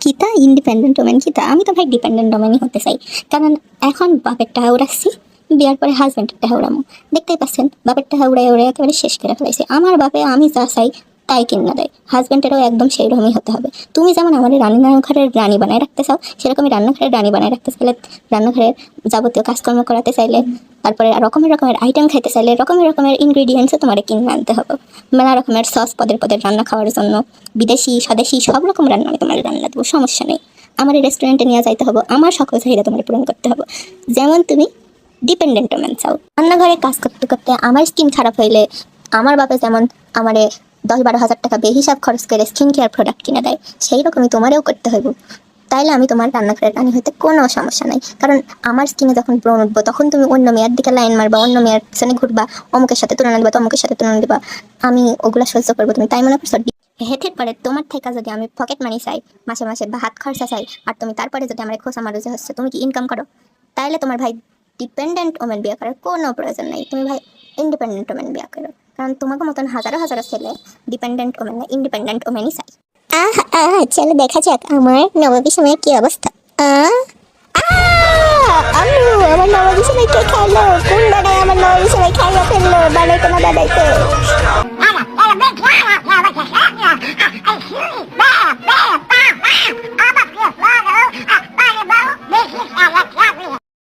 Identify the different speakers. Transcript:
Speaker 1: কিতা independent women কিতা? আমি তো ভাই ডিপেন্ডেন্ট ওমেনই হতে চাই। কারণ এখন বাপের টাকা উড়াচ্ছি, বিয়ার পরে হাজব্যান্ডের টাকা উড়ামো। দেখতেই পাচ্ছেন বাপের টাকা উড়াই উড়ে একেবারে শেষ করে ফেলাইছে। আমার বাপে আমি যা চাই তাই কিনা দেয়, হাজব্যান্ডেরও একদম সেই রকমই হতে হবে। তুমি যেমন আমার রান্নাঘরের রানী বানায় রাখতে চাও, সেরকমই রান্নাঘরের রানী বানায় রাখতে চাইলে, রান্নাঘরের যাবতীয় কাজকর্ম করাতে চাইলে, তারপরে রকমের রকমের আইটেম খাইতে চাইলে রকমের রকমের ইনগ্রিডিয়েন্টসও তোমার কিনে আনতে হবে। মেলা রকমের সস পদের পদের রান্না খাওয়ার জন্য বিদেশি স্বদেশি সব রকম রান্না আমি তোমার রান্না দেবো, সমস্যা নেই। আমার এই রেস্টুরেন্টে নিয়ে যাইতে হবে, আমার সকল চাহিদা তোমার পূরণ করতে হবে। যেমন তুমি ডিপেন্ডেন্ট ওমেন চাও। রান্নাঘরে কাজ করতে করতে আমার স্কিন খারাপ হইলে আমার বাপে যেমন আমারে 10-12 হাজার টাকা বেহিসাব খরচ করে স্কিন কেয়ার প্রোডাক্ট কিনে দেয়, সেই রকমই তোমারেও করতে হইব। তাইলে আমি তোমার রান্নাঘরের রানী হইতে কোনো সমস্যা নাই। কারণ আমার স্কিনে যখন ব্রণ উঠবো তখন তুমি অন্য মেয়ের দিকে লাইন মারবা, অন্য মেয়ের পিছনে ঘুরবা, অমুকের সাথে তুলনা দিবা, তমুকের সাথে তুলনা দিবা, আমি ওগুলা সহ্য করবো। তুমি তাই মনে করছো? হেথের পরে তোমার থেকে যদি আমি পকেট মানি চাই মাসে মাসে বা হাত খরচা চাই, আর তুমি তারপরে যদি আমার খোঁচা মারো যে হচ্ছে তুমি কি ইনকাম করো, তাইলে তোমার ভাই ডিপেন্ডেন্ট ওমেন বিয়ে করার কোনো প্রয়োজন নেই। তুমি ভাই ইন্ডিপেন্ডেন্ট ওমেন বিয়ে করো। কারণ তোমাকে মতন হাজারো হাজারো ছেলে ডিপেন্ডেন্ট ওমেন না, ইন্ডিপেন্ডেন্ট ওমেনই চাই। চলো দেখা যাক আমার নববী সময়ের কি অবস্থা। আম্মু, আমার নববী সময় কে খাইলো? কোন বেড়ায় আমার নববী সময় খাইয়া ফেললো? বানাইতে না বানাইতে